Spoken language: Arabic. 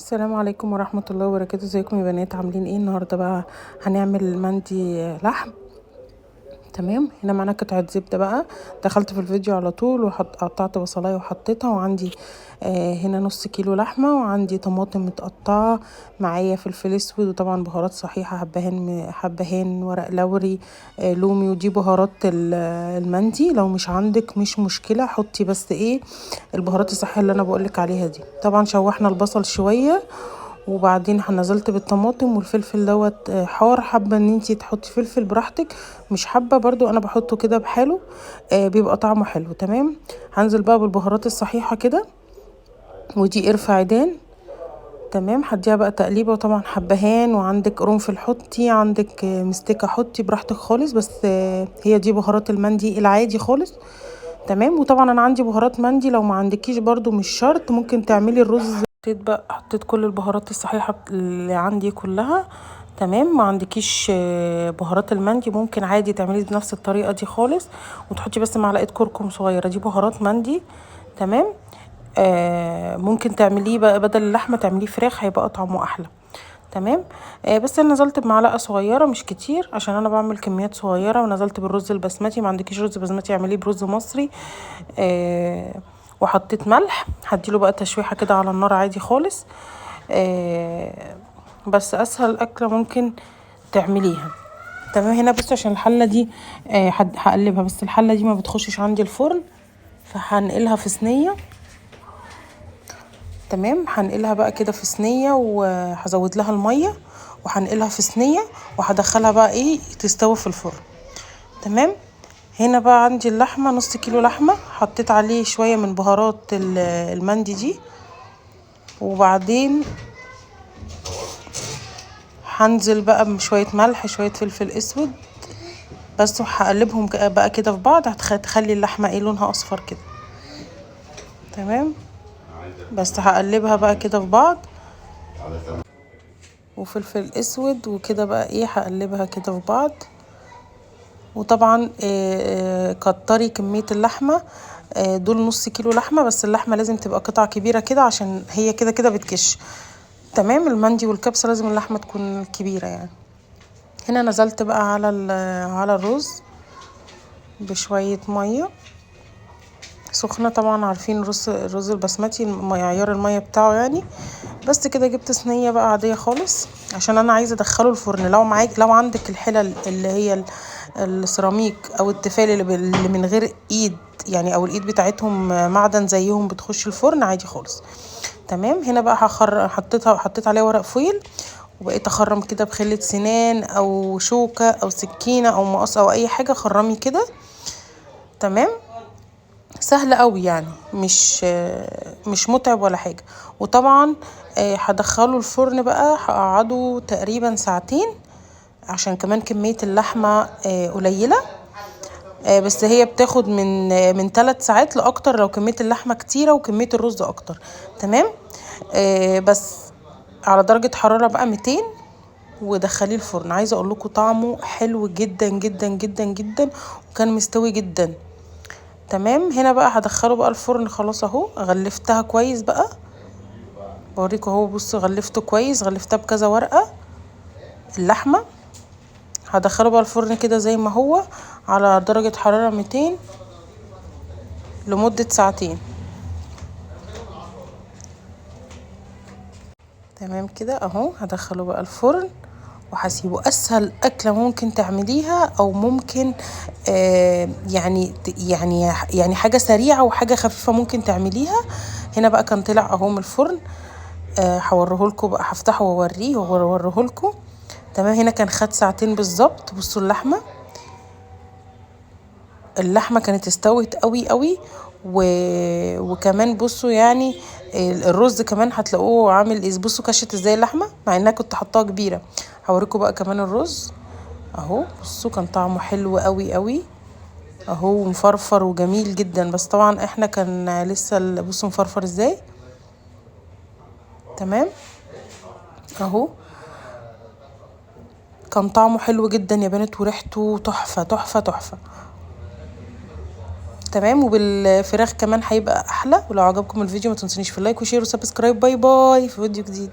السلام عليكم ورحمة الله وبركاته. ازيكم يا بنات؟ عاملين ايه النهارده؟ بقى هنعمل مندي لحم. تمام، هنا معانا قطعة زبدة. بقى دخلت في الفيديو على طول قطعت بصلاية وحطيتها، وعندي هنا نص كيلو لحمة، وعندي طماطم متقطعة، معايا فلفل اسود، وطبعا بهارات صحيحة، حبهان ورق لوري، لومي. ودي بهارات المندي. لو مش عندك مش مشكلة، حطي بس ايه البهارات الصحية اللي انا بقولك عليها دي. طبعا شوحنا البصل شوية، وبعدين نزلت بالطماطم والفلفل دوت حار. حابه ان انتي تحطي فلفل براحتك، مش حابه برضو انا بحطه كده بحاله، بيبقى طعمه حلو. تمام، هنزل بقى بالبهارات الصحيحه كده، ودي قرفه عيدان. تمام، هديها بقى تقليبه. وطبعا حبهان، وعندك قرنفل حطي، عندك مستكه حطي براحتك خالص، بس هي دي بهارات المندي العادي خالص. تمام، وطبعا انا عندي بهارات مندي، لو ما عندكيش برضو مش شرط، ممكن تعملي الرز. حطيت كل البهارات الصحيحة اللي عندي كلها. تمام، ما عندكيش بهارات المندي، ممكن عادي تعملي بنفس الطريقة دي خالص، وتحطي بس معلقة كركم صغيرة. دي بهارات مندي. تمام، ممكن تعمليه بقى بدل اللحمة تعمليه فراخ، هيبقى طعمه احلى. تمام، بس انا نزلت بمعلقه صغيره مش كتير، عشان انا بعمل كميات صغيره. ونزلت بالرز البسمتي، ما عندكيش رز بسمتي اعمليه برز مصري. وحطيت ملح، هديله بقى تشويحه كده على النار عادي خالص. بس اسهل اكله ممكن تعمليها. تمام، هنا بصوا عشان الحله دي هقلبها، بس الحله دي ما بتخشش عندي الفرن، فهنقلها في صينيه. تمام، هنقلها بقى كده في صينيه، وهزود لها الميه، وهنقلها في صينيه، وهدخلها بقى ايه تستوي في الفرن. تمام، هنا بقى عندي اللحمه، نص كيلو لحمه، حطيت عليه شويه من بهارات المندي دي، وبعدين هنزل بقى بشويه ملح، شويه فلفل اسود بس، وهقلبهم بقى كده في بعض. هتخلي اللحمه ايه لونها اصفر كده. تمام، بس هقلبها بقى كده في بعض، وفلفل اسود وكده بقى ايه، هقلبها كده في بعض. وطبعا كتري كمية اللحمة. دول نص كيلو لحمة، بس اللحمة لازم تبقى قطع كبيرة كده، عشان هي كده كده بتكش. تمام، المندي والكبسة لازم اللحمة تكون كبيرة يعني. هنا نزلت بقى على الرز بشوية مية سخنة. طبعا عارفين الرز البسمتي معيار المية بتاعه يعني. بس كده جبت صينية بقى عادية خالص، عشان انا عايزة ادخله الفرن. لو عندك الحلل اللي هي السيراميك او التيفال اللي من غير ايد يعني، او الايد بتاعتهم معدن زيهم، بتخش الفرن عادي خالص. تمام، هنا بقى حطيت عليه ورق فويل، وبقيت اخرم كده بخلة سنان او شوكة او سكينة او مقص او اي حاجة، خرمي كده. تمام، سهل قوي يعني، مش متعب ولا حاجة. وطبعا هدخله الفرن بقى، هقعده تقريبا ساعتين، عشان كمان كمية اللحمة قليلة. بس هي بتاخد من 3 ساعات لاكتر، لو كمية اللحمة كتيرة وكمية الرز اكتر. تمام، بس على درجة حرارة بقى 200، ودخليه الفرن. عايزة اقول لكم طعمه حلو جدا جدا جدا جدا، وكان مستوي جدا. تمام، هنا بقى هدخله بقى الفرن. خلاص اهو غلفتها كويس بقى، بوريكم اهو. بصوا غلفته كويس، غلفتها بكذا ورقة اللحمة. هدخله بقى الفرن كده زي ما هو، على درجة حرارة 200 لمدة ساعتين. تمام كده اهو، هدخله بقى الفرن وهسيبه. اسهل اكله ممكن تعمليها، او ممكن يعني حاجه سريعه وحاجه خفيفه ممكن تعمليها. هنا بقى كان طلع اهو من الفرن. هوريهولكوا بقى، هفتحه واوريهولكوا. تمام، هنا كان خد ساعتين بالظبط. بصوا اللحمه كانت استوت قوي قوي. وكمان بصوا يعني الرز كمان هتلاقوه عامل ايه. بصوا كشت ازاي اللحمه، مع انها كنت حطاها كبيره. هوريكم بقى كمان الرز اهو. بصوا كان طعمه حلو قوي قوي اهو، مفرفر وجميل جدا. بس طبعا احنا كان لسه بصوا مفرفر ازاي. تمام اهو، كان طعمه حلو جدا يا بنات، وريحته تحفه تحفه تحفه. تمام. وبالفراخ كمان هيبقى احلى. ولو عجبكم الفيديو ما تنسونيش في اللايك وشير وسبسكرايب. باي باي في فيديو جديد.